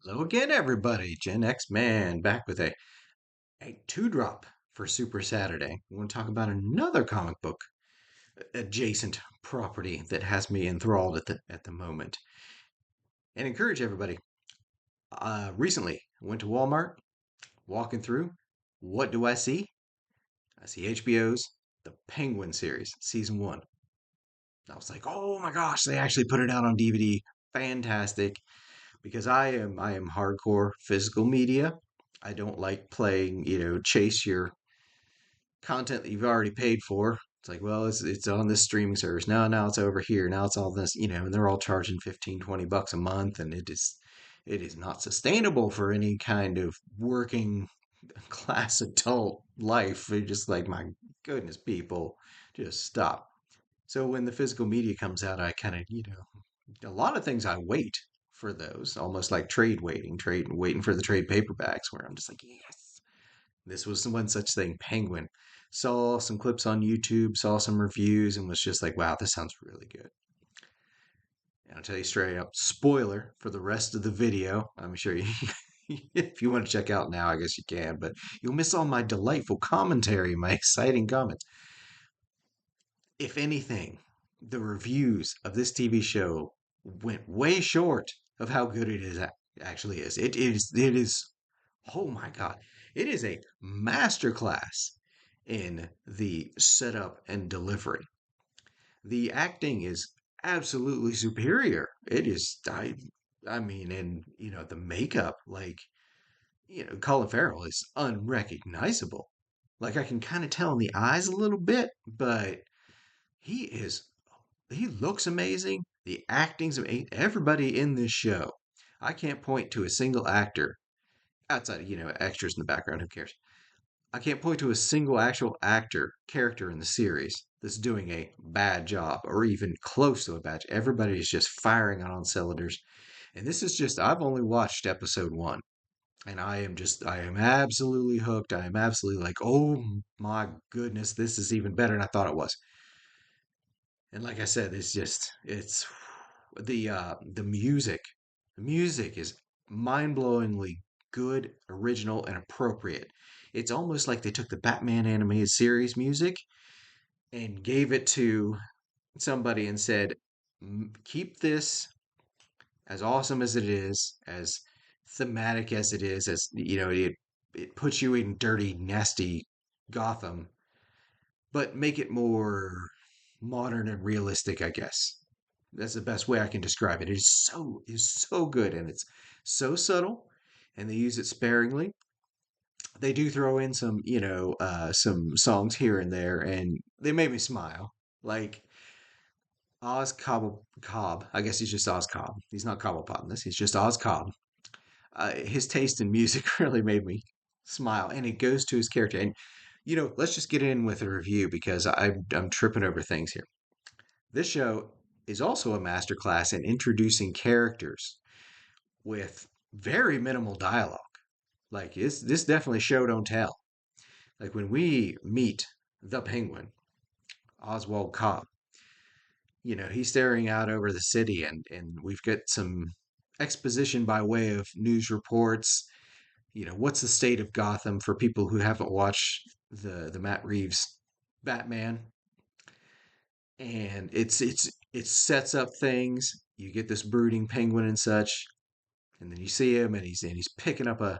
Hello again, everybody. Gen X Man back with a two drop for Super Saturday. We want to talk about another comic book adjacent property that has me enthralled at the moment, and encourage everybody. Recently, I went to Walmart, walking through. What do I see? I see HBO's The Penguin series, season one. I was like, oh my gosh, they actually put it out on DVD. Fantastic. Because I am hardcore physical media. I don't like playing, chase your content that you've already paid for. It's like, well, it's on this streaming service. Now it's over here. Now it's all this, and they're all charging 15, $20 a month, and it is not sustainable for any kind of working class adult life. You're just like, my goodness, people, just stop. So when the physical media comes out, I kind of, a lot of things I wait for those, almost like trade waiting for the trade paperbacks, where I'm just like, yes, this was one such thing. Penguin. Saw some clips on YouTube, saw some reviews, and was just like, wow, this sounds really good. And I'll tell you straight up, spoiler for the rest of the video. I'm sure you, if you want to check out now, I guess you can, but you'll miss all my delightful commentary, my exciting comments. If anything, the reviews of this TV show went way short of how good it is actually is. It is oh my God. It is a masterclass in the setup and delivery. The acting is absolutely superior. It is I mean, and the makeup, like, Colin Farrell is unrecognizable. Like, I can kind of tell in the eyes a little bit, but he is he looks amazing. The acting's amazing. Everybody in this show, I can't point to a single actor outside of, extras in the background. Who cares? I can't point to a single actual actor, character in the series that's doing a bad job or even close to a bad job. Everybody is just firing on all cylinders. And this is just, I've only watched episode one. And I am absolutely hooked. I am absolutely like, oh my goodness, this is even better than I thought it was. And like I said, it's the music. The music is mind-blowingly good, original, and appropriate. It's almost like they took the Batman animated series music and gave it to somebody and said, Keep this as awesome as it is, as thematic as it is, as it puts you in dirty, nasty Gotham, but make it more modern and realistic, I guess. That's the best way I can describe it. It is so good, and it's so subtle, and they use it sparingly. They do throw in some songs here and there, and they made me smile. Like Cobb. I guess he's just Oz Cobb. He's not Cobblepot in this. He's just Oz Cobb. His taste in music really made me smile, and it goes to his character. And let's just get in with a review because I'm tripping over things here. This show is also a masterclass in introducing characters with very minimal dialogue. Like this definitely show don't tell. Like when we meet the Penguin, Oswald Cobb, he's staring out over the city, and we've got some exposition by way of news reports. What's the state of Gotham for people who haven't watched the Matt Reeves Batman? And it sets up things. You get this brooding penguin and such, and then you see him, and he's picking up a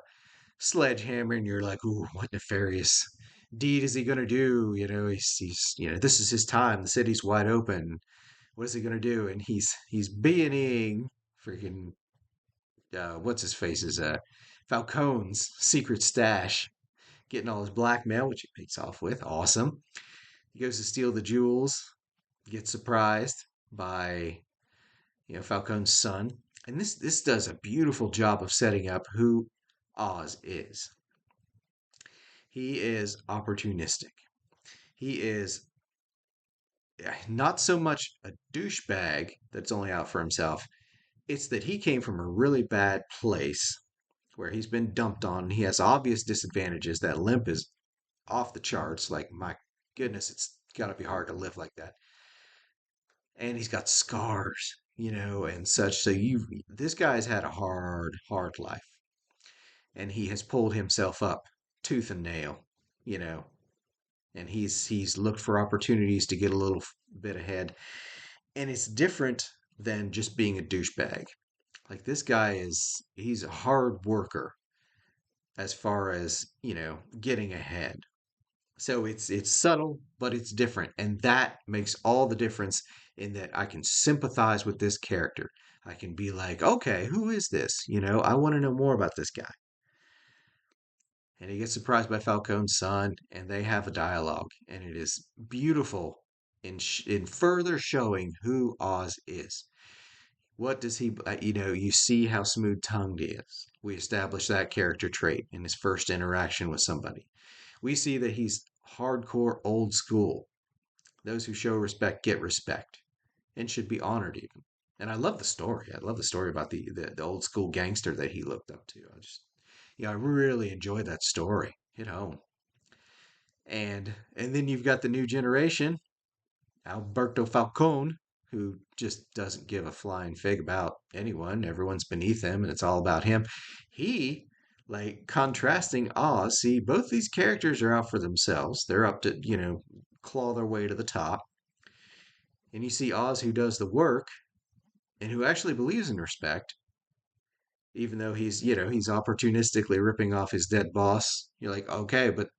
sledgehammer, and you're like, ooh, what nefarious deed is he gonna do? He's this is his time. The city's wide open. What is he gonna do? And he's being freaking what's his face is Falcone's secret stash, getting all his blackmail, which he makes off with. Awesome. He goes to steal the jewels, gets surprised by Falcone's son, and this does a beautiful job of setting up who Oz is. He is opportunistic. He is not so much a douchebag that's only out for himself. It's that he came from a really bad place where he's been dumped on. He has obvious disadvantages. That limp is off the charts. Like, my goodness, it's got to be hard to live like that. And he's got scars. and such. So this guy's had a hard life, and he has pulled himself up tooth and nail, you know, and he's looked for opportunities to get a little bit ahead, and it's different than just being a douchebag. Like this guy he's a hard worker as far as, getting ahead. So it's subtle, but it's different. And that makes all the difference in that I can sympathize with this character. I can be like, okay, who is this? I want to know more about this guy. And he gets surprised by Falcone's son, and they have a dialogue, and it is beautiful in further showing who Oz is. What does he, you see how smooth tongued he is. We establish that character trait in his first interaction with somebody. We see that he's hardcore old school. Those who show respect get respect and should be honored even. And I love the story. I love the story about the old school gangster that he looked up to. I really enjoyed that story. Hit home. And then you've got the new generation, Alberto Falcone, who just doesn't give a flying fig about anyone. Everyone's beneath him, and it's all about him. He, like contrasting Oz, see, both these characters are out for themselves. They're up to, claw their way to the top. And you see Oz, who does the work and who actually believes in respect, even though he's opportunistically ripping off his dead boss. You're like, okay, but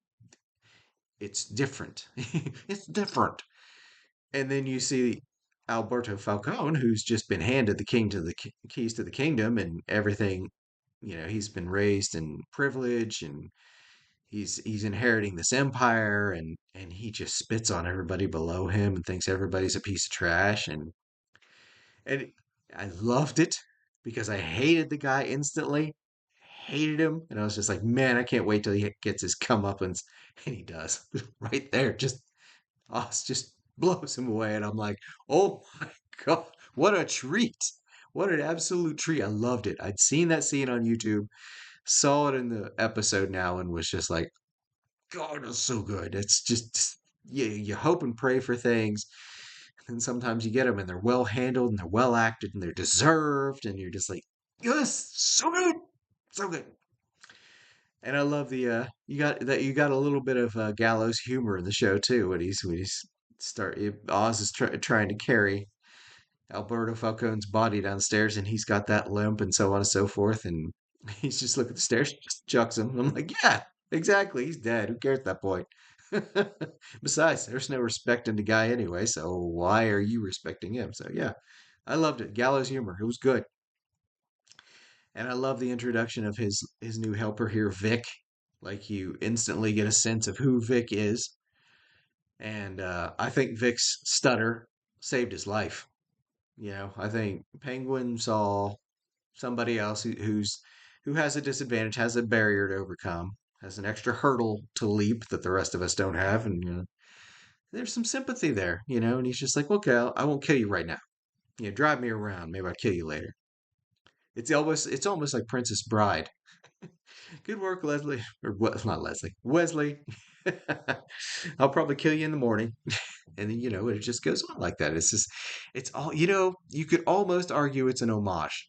it's different. It's different. And then you see Alberto Falcone, who's just been handed the keys to the kingdom and everything. He's been raised in privilege, and he's inheriting this empire, and he just spits on everybody below him and thinks everybody's a piece of trash. And I loved it because I hated the guy instantly. Hated him, and I was just like, man, I can't wait till he gets his comeuppance, and he does right there. Just blows him away, and I'm like, oh my god, what a treat! What an absolute treat! I loved it. I'd seen that scene on YouTube, saw it in the episode now, and was just like, God, it's so good. It's just you hope and pray for things, and sometimes you get them, and they're well handled, and they're well acted, and they're deserved, and you're just like, yes, so good, so good. And I love you got a little bit of gallows humor in the show too when he's Oz is trying to carry Alberto Falcone's body downstairs, and he's got that limp and so on and so forth, and he's just looking at the stairs, just chucks him. I'm like, yeah, exactly, he's dead. Who cares at that point? Besides, there's no respecting the guy anyway, so why are you respecting him? So yeah, I loved it. Gallows humor, it was good. And I love the introduction of his new helper here, Vic. Like you instantly get a sense of who Vic is, and I think Vic's stutter saved his life. I think Penguin saw somebody else who has a disadvantage, has a barrier to overcome, has an extra hurdle to leap that the rest of us don't have, and there's some sympathy there, and he's just like, okay, I won't kill you right now. Drive me around. Maybe I'll kill you later. It's almost like Princess Bride. Good work, Leslie. Or what? Not Leslie. Wesley. I'll probably kill you in the morning. And then, it just goes on like that. It's all, you could almost argue it's an homage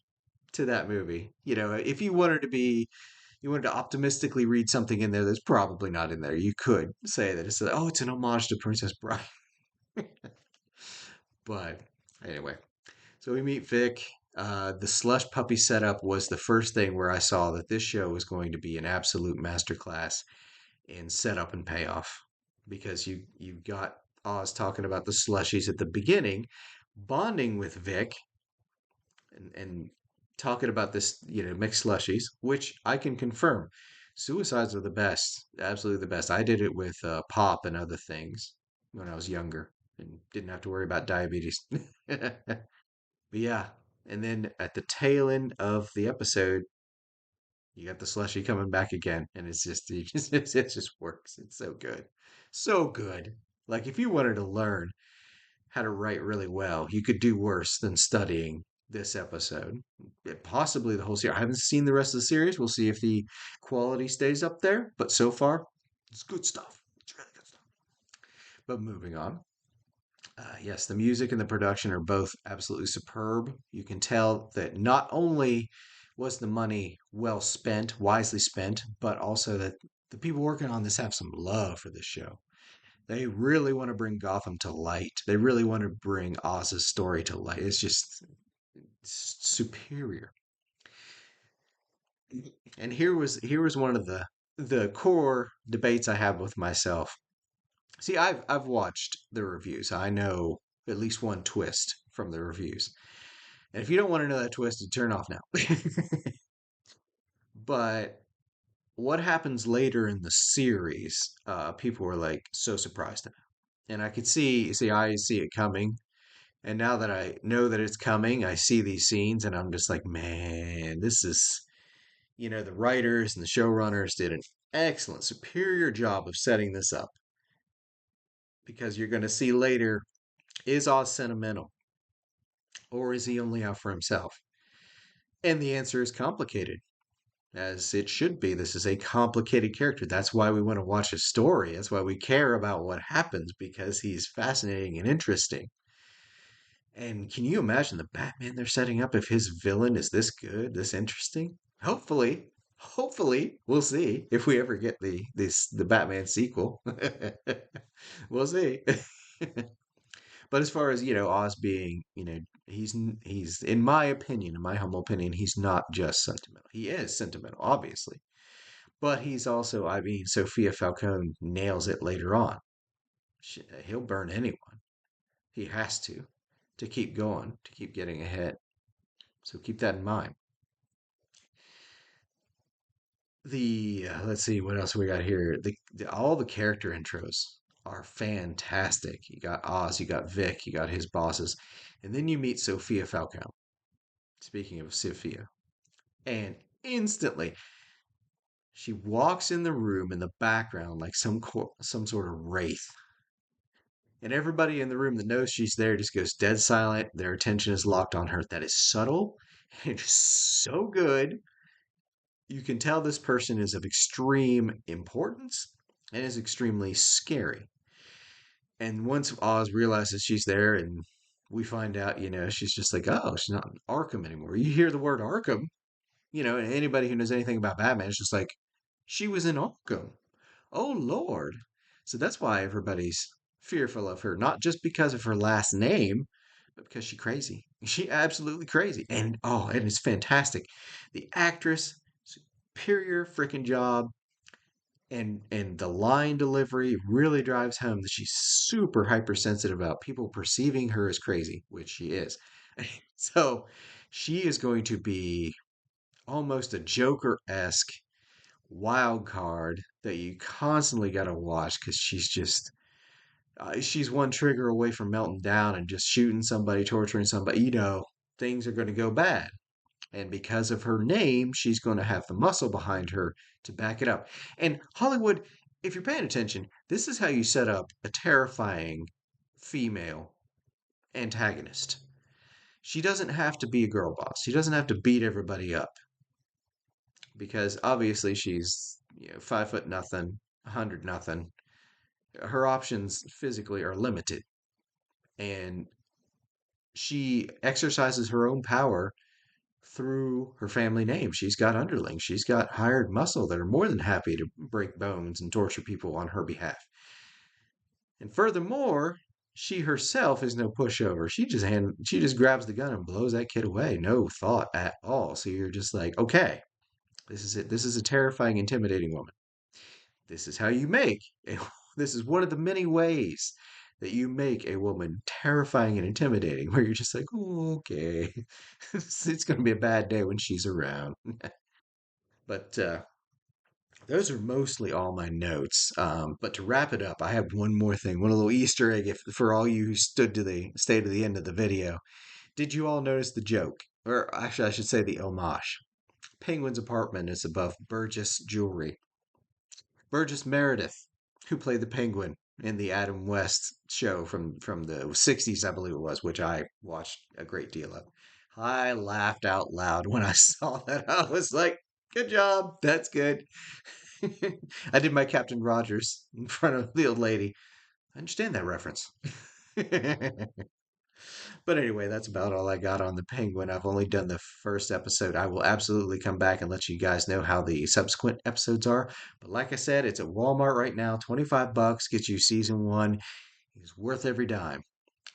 to that movie. If you wanted to optimistically read something in there that's probably not in there, you could say that it's an homage to Princess Bride. But anyway, so we meet Vic. The slush puppy setup was the first thing where I saw that this show was going to be an absolute masterclass in setup and payoff, because you got Oz talking about the slushies at the beginning, bonding with Vic, and talking about this, mixed slushies, which I can confirm. Suicides are the best, absolutely the best. I did it with pop and other things when I was younger and didn't have to worry about diabetes. But yeah, and then at the tail end of the episode, you got the slushy coming back again, and it just works. It's so good, so good. Like if you wanted to learn how to write really well, you could do worse than studying this episode. Possibly the whole series. I haven't seen the rest of the series. We'll see if the quality stays up there. But so far, it's good stuff. It's really good stuff. But moving on. Yes, the music and the production are both absolutely superb. You can tell that not only was the money well spent, wisely spent, but also that the people working on this have some love for this show. They really want to bring Gotham to light. They really want to bring Oz's story to light. It's just superior. And here was one of the core debates I have with myself. See, I've watched the reviews. I know at least one twist from the reviews. And if you don't want to know that twist, you turn off now. But what happens later in the series, people were like so surprised at. And I could see, I see it coming. And now that I know that it's coming, I see these scenes and I'm just like, man, this is, the writers and the showrunners did an excellent, superior job of setting this up because you're going to see later, is Oz sentimental or is he only out for himself? And the answer is complicated, as it should be. This is a complicated character. That's why we want to watch his story. That's why we care about what happens because he's fascinating and interesting. And can you imagine the Batman they're setting up if his villain is this good, this interesting? Hopefully, we'll see if we ever get the Batman sequel. We'll see. But as far as, Oz being, he's in my opinion, in my humble opinion, he's not just sentimental. He is sentimental, obviously. But he's also, I mean, Sophia Falcone nails it later on. He'll burn anyone. He has to keep going, to keep getting ahead. So keep that in mind. Let's see what else we got here. All the character intros are fantastic. You got Oz, you got Vic, you got his bosses, and then you meet Sophia Falcone. Speaking of Sophia, and instantly she walks in the room in the background like some sort of wraith, and everybody in the room that knows she's there just goes dead silent. Their attention is locked on her. That is subtle and so good. You can tell this person is of extreme importance and is extremely scary. And once Oz realizes she's there and we find out, she's just like, oh, she's not in Arkham anymore. You hear the word Arkham, and anybody who knows anything about Batman is just like, she was in Arkham. Oh, Lord. So that's why everybody's fearful of her, not just because of her last name, but because she's crazy. She absolutely crazy. And it's fantastic. The actress, superior freaking job. And the line delivery really drives home that she's super hypersensitive about people perceiving her as crazy, which she is. So she is going to be almost a Joker-esque wild card that you constantly got to watch because she's one trigger away from melting down and just shooting somebody, torturing somebody. Things are going to go bad. And because of her name, she's going to have the muscle behind her to back it up. And Hollywood, if you're paying attention, this is how you set up a terrifying female antagonist. She doesn't have to be a girl boss. She doesn't have to beat everybody up because obviously she's 5 foot nothing, 100 nothing. Her options physically are limited, and she exercises her own power through her family name. She's got underlings. She's got hired muscle that are more than happy to break bones and torture people on her behalf. And furthermore, she herself is no pushover. She just grabs the gun and blows that kid away. No thought at all. So you're just like, okay, this is it. This is a terrifying, intimidating woman. This is how you make a, this is one of the many ways that you make a woman terrifying and intimidating, where you're just like, "Ooh, okay, it's going to be a bad day when she's around." But those are mostly all my notes. But to wrap it up, I have one more thing, one little Easter egg for all you who stay to the end of the video. Did you all notice the joke? Or actually, I should say the homage. Penguin's apartment is above Burgess Jewelry. Burgess Meredith, who played the Penguin in the Adam West show from the 60s, I believe it was, which I watched a great deal of. I laughed out loud when I saw that. I was like, good job. That's good. I did my Captain Rogers in front of the old lady. I understand that reference. But anyway, that's about all I got on the Penguin. I've only done the first episode. I will absolutely come back and let you guys know how the subsequent episodes are. But like I said, it's at Walmart right now, 25 bucks gets you season 1. It's worth every dime.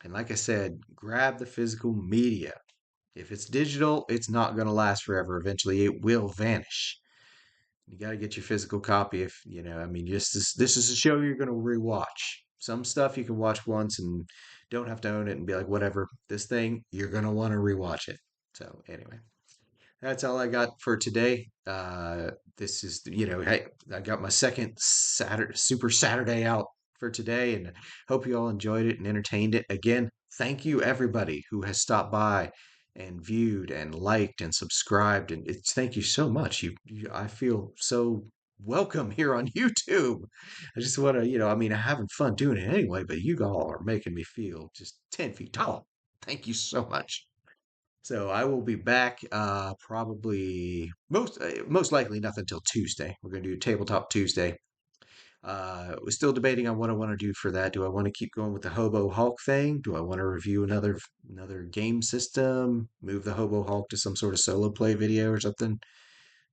And like I said, grab the physical media. If it's digital, it's not going to last forever. Eventually, it will vanish. You got to get your physical copy if, I mean, this is a show you're going to rewatch. Some stuff you can watch once and don't have to own it and be like, whatever. This thing, you're going to want to rewatch it. So, anyway, that's all I got for today. This is, hey, I got my second Saturday, Super Saturday out for today, and hope you all enjoyed it and entertained it. Again, thank you everybody who has stopped by and viewed and liked and subscribed, and it's thank you so much. I feel so welcome here on YouTube. I just want to, I mean, I'm having fun doing it anyway, but you all are making me feel just 10 feet tall. Thank you so much. So I will be back probably most likely nothing until Tuesday. We're going to do Tabletop Tuesday. We're still debating on what I want to do for that. Do I want to keep going with the Hobo Hulk thing? Do I want to review another game system? Move the Hobo Hulk to some sort of solo play video or something?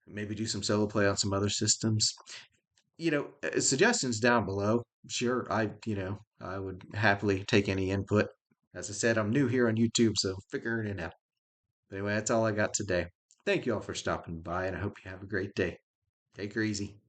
Maybe do some solo play on some other systems. Suggestions down below. Sure, I would happily take any input. As I said, I'm new here on YouTube, so figuring it out. But anyway, that's all I got today. Thank you all for stopping by, and I hope you have a great day. Take her easy.